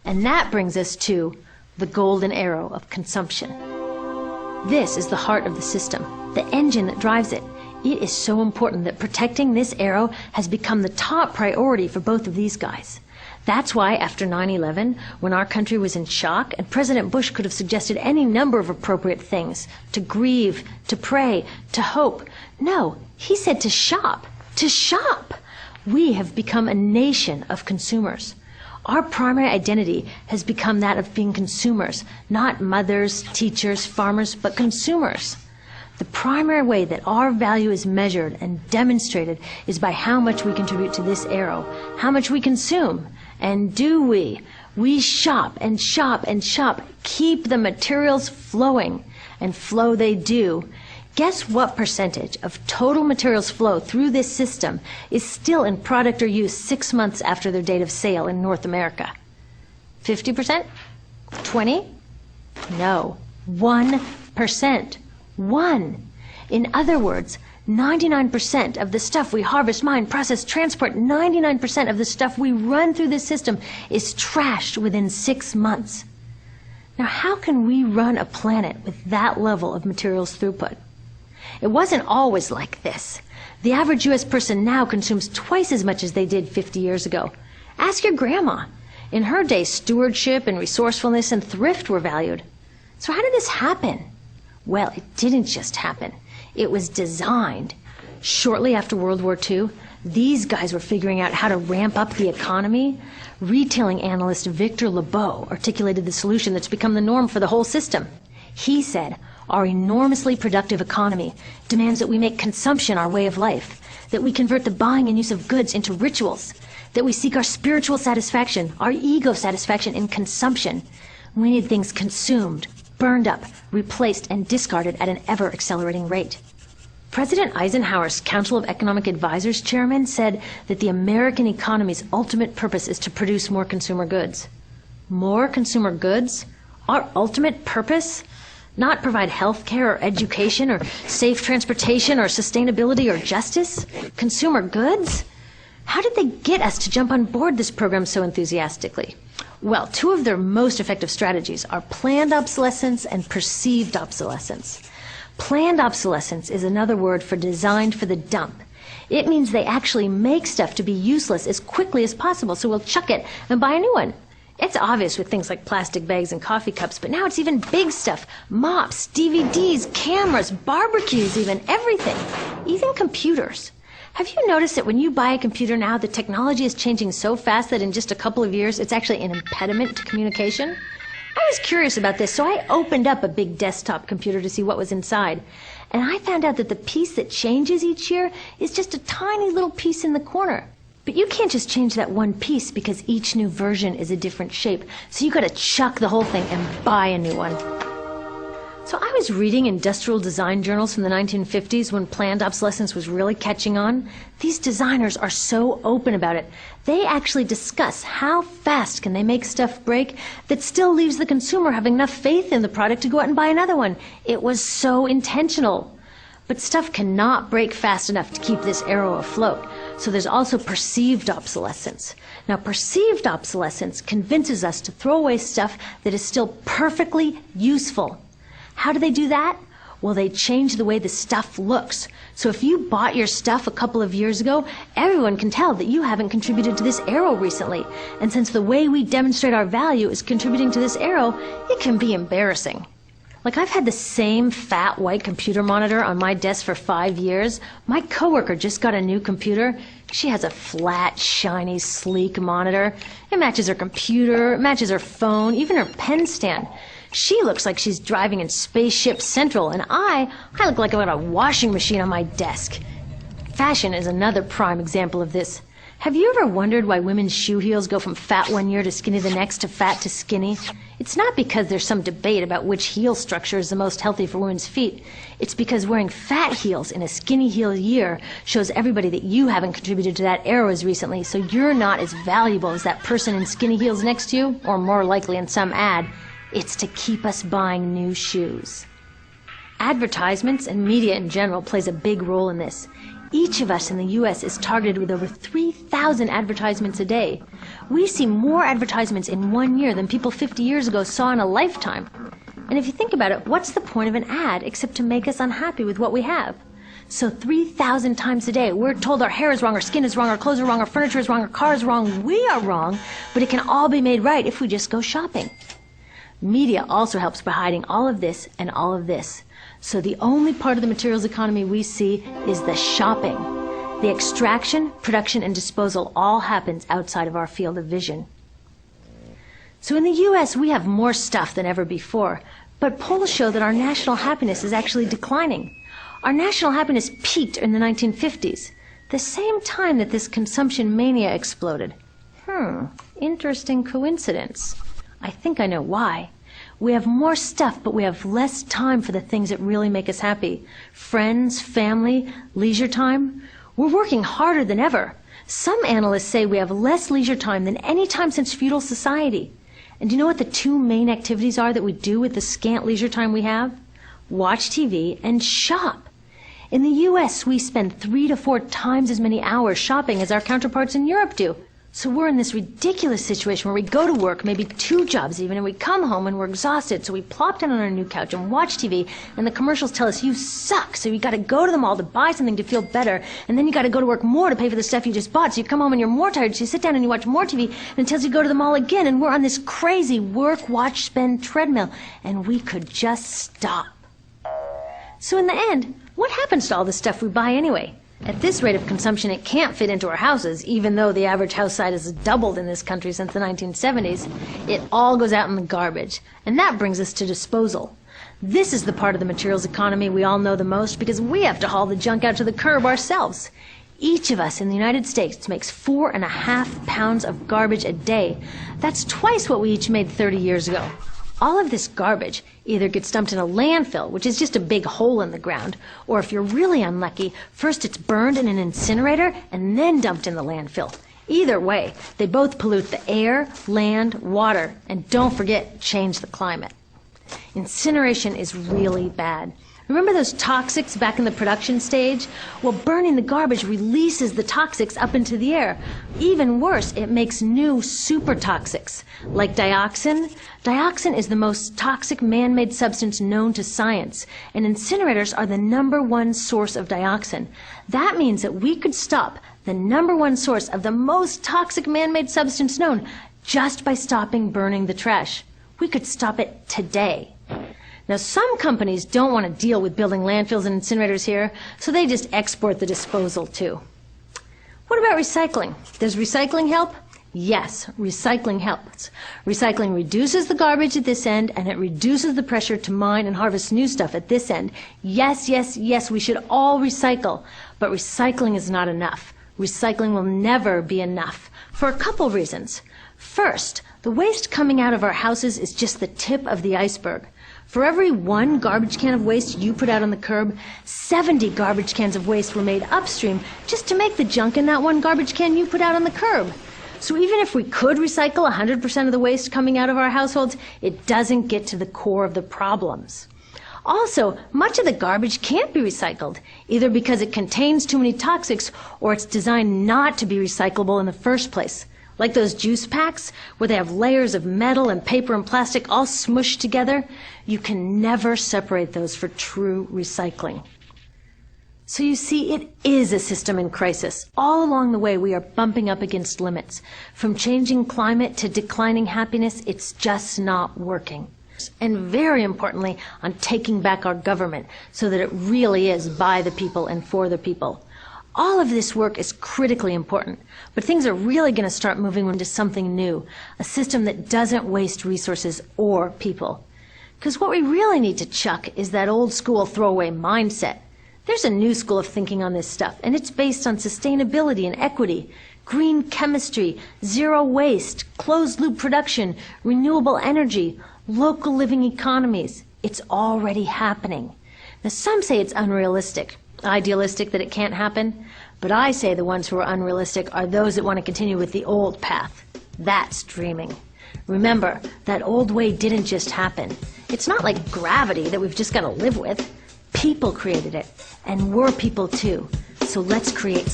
And that brings us to the golden arrow of consumption. This is the heart of the system, the engine that drives it. It is so important that protecting this arrow has become the top priority for both of these guys. That's why after 9/11, when our country was in shock, and President Bush could have suggested any number of appropriate things, to grieve, to pray, to hope. No, he said to shop, to shop. We have become a nation of consumers. Our primary identity has become that of being consumers, not mothers, teachers, farmers, but consumers. The primary way that our value is measured and demonstrated is by how much we contribute to this arrow, how much we consume. And do we? We shop and shop and shop, keep the materials flowing, and flow they do. Guess what percentage of total materials flow through this system is still in product or use 6 months after their date of sale in North America? 50%? 20? No, 1%. 1. In other words, 99% of the stuff we harvest, mine, process, transport, 99% of the stuff we run through this system is trashed within 6 months. Now, how can we run a planet with that level of materials throughput? It wasn't always like this. The average U.S. person now consumes twice as much as they did 50 years ago. Ask your grandma. In her day, stewardship and resourcefulness and thrift were valued. So how did this happen? Well, it didn't just happen. It was designed. Shortly after World War II, these guys were figuring out how to ramp up the economy. Retailing analyst Victor Lebeau articulated the solution that's become the norm for the whole system. He said, our enormously productive economy demands that we make consumption our way of life, that we convert the buying and use of goods into rituals, that we seek our spiritual satisfaction, our ego satisfaction in consumption. We need things consumed, burned up, replaced, and discarded at an ever-accelerating rate. President Eisenhower's Council of Economic Advisors chairman said that the American economy's ultimate purpose is to produce more consumer goods. More consumer goods? Our ultimate purpose? Not provide health care or education or safe transportation or sustainability or justice? Consumer goods? How did they get us to jump on board this program so enthusiastically? Well, 2 of their most effective strategies are planned obsolescence and perceived obsolescence. Planned obsolescence is another word for designed for the dump. It means they actually make stuff to be useless as quickly as possible, so we'll chuck it and buy a new one. It's obvious with things like plastic bags and coffee cups, but now it's even big stuff. Mops, DVDs, cameras, barbecues even, everything. Even computers. Have you noticed that when you buy a computer now, the technology is changing so fast that in just a couple of years, it's actually an impediment to communication? I was curious about this, so I opened up a big desktop computer to see what was inside. And I found out that the piece that changes each year is just a tiny little piece in the corner. But you can't just change that one piece because each new version is a different shape. So you gotta chuck the whole thing and buy a new one. So I was reading industrial design journals from the 1950s when planned obsolescence was really catching on. These designers are so open about it. They actually discuss how fast can they make stuff break that still leaves the consumer having enough faith in the product to go out and buy another one. It was so intentional. But stuff cannot break fast enough to keep this arrow afloat. So there's also perceived obsolescence. Now, perceived obsolescence convinces us to throw away stuff that is still perfectly useful. How do they do that? Well, they change the way the stuff looks. So if you bought your stuff a couple of years ago, everyone can tell that you haven't contributed to this arrow recently. And since the way we demonstrate our value is contributing to this arrow, it can be embarrassing. Like, I've had the same fat white computer monitor on my desk for 5 years. My coworker just got a new computer. She has a flat, shiny, sleek monitor. It matches her computer, it matches her phone, even her pen stand. She looks like she's driving in Spaceship Central, and I look like I've got a washing machine on my desk. Fashion is another prime example of this. Have you ever wondered why women's shoe heels go from fat one year to skinny the next to fat to skinny? It's not because there's some debate about which heel structure is the most healthy for women's feet. It's because wearing fat heels in a skinny heel year shows everybody that you haven't contributed to that arrow as recently, so you're not as valuable as that person in skinny heels next to you, or more likely in some ad. It's to keep us buying new shoes. Advertisements and media in general plays a big role in this. Each of us in the U.S. is targeted with over 3,000 advertisements a day. We see more advertisements in 1 year than people 50 years ago saw in a lifetime. And if you think about it, what's the point of an ad except to make us unhappy with what we have? So 3,000 times a day, we're told our hair is wrong, our skin is wrong, our clothes are wrong, our furniture is wrong, our car is wrong, we are wrong, but it can all be made right if we just go shopping. Media also helps by hiding all of this and all of this. So the only part of the materials economy we see is the shopping. The extraction, production, and disposal all happens outside of our field of vision. So in the U.S., we have more stuff than ever before, but polls show that our national happiness is actually declining. Our national happiness peaked in the 1950s, the same time that this consumption mania exploded. Interesting coincidence. I think I know why. We have more stuff, but we have less time for the things that really make us happy. Friends, family, leisure time. We're working harder than ever. Some analysts say we have less leisure time than any time since feudal society. And do you know what the two main activities are that we do with the scant leisure time we have? Watch TV and shop. In the U.S., we spend 3 to 4 times as many hours shopping as our counterparts in Europe do. So we're in this ridiculous situation where we go to work, maybe 2 jobs even, and we come home and we're exhausted, so we plop down on our new couch and watch TV, and the commercials tell us you suck, so you got to go to the mall to buy something to feel better, and then you got to go to work more to pay for the stuff you just bought, so you come home and you're more tired, so you sit down and you watch more TV, and it tells you to go to the mall again, and we're on this crazy work, watch, spend treadmill, and we could just stop. So in the end, what happens to all the stuff we buy anyway? At this rate of consumption, it can't fit into our houses, even though the average house size has doubled in this country since the 1970s. It all goes out in the garbage. And that brings us to disposal. This is the part of the materials economy we all know the most because we have to haul the junk out to the curb ourselves. Each of us in the United States makes 4.5 pounds of garbage a day. That's twice what we each made 30 years ago. All of this garbage either gets dumped in a landfill, which is just a big hole in the ground, or if you're really unlucky, first it's burned in an incinerator and then dumped in the landfill. Either way, they both pollute the air, land, water, and don't forget, change the climate. Incineration is really bad. Remember those toxics back in the production stage? Well, burning the garbage releases the toxics up into the air. Even worse, it makes new super toxics, like dioxin. Dioxin is the most toxic man-made substance known to science, and incinerators are the #1 source of dioxin. That means that we could stop the #1 source of the most toxic man-made substance known just by stopping burning the trash. We could stop it today. Now, some companies don't want to deal with building landfills and incinerators here, so they just export the disposal too. What about recycling? Does recycling help? Yes, recycling helps. Recycling reduces the garbage at this end, and it reduces the pressure to mine and harvest new stuff at this end. Yes, yes, yes, we should all recycle, but recycling is not enough. Recycling will never be enough for a couple reasons. First, the waste coming out of our houses is just the tip of the iceberg. For every 1 garbage can of waste you put out on the curb, 70 garbage cans of waste were made upstream just to make the junk in that 1 garbage can you put out on the curb. So even if we could recycle 100% of the waste coming out of our households, it doesn't get to the core of the problems. Also, much of the garbage can't be recycled, either because it contains too many toxics or it's designed not to be recyclable in the first place. Like those juice packs, where they have layers of metal and paper and plastic all smushed together, you can never separate those for true recycling. So you see, it is a system in crisis. All along the way, we are bumping up against limits. From changing climate to declining happiness, it's just not working. And very importantly, on taking back our government so that it really is by the people and for the people. All of this work is critically important, but things are really going to start moving into something new, a system that doesn't waste resources or people. Because what we really need to chuck is that old school throwaway mindset. There's a new school of thinking on this stuff, and it's based on sustainability and equity, green chemistry, zero waste, closed-loop production, renewable energy, local living economies. It's already happening. Now, some say it's unrealistic, idealistic that it can't happen, but I say the ones who are unrealistic are those that want to continue with the old path. That's dreaming. Remember, that old way didn't just happen. It's not like gravity that we've just got to live with. People created it, and we're people too. So let's create something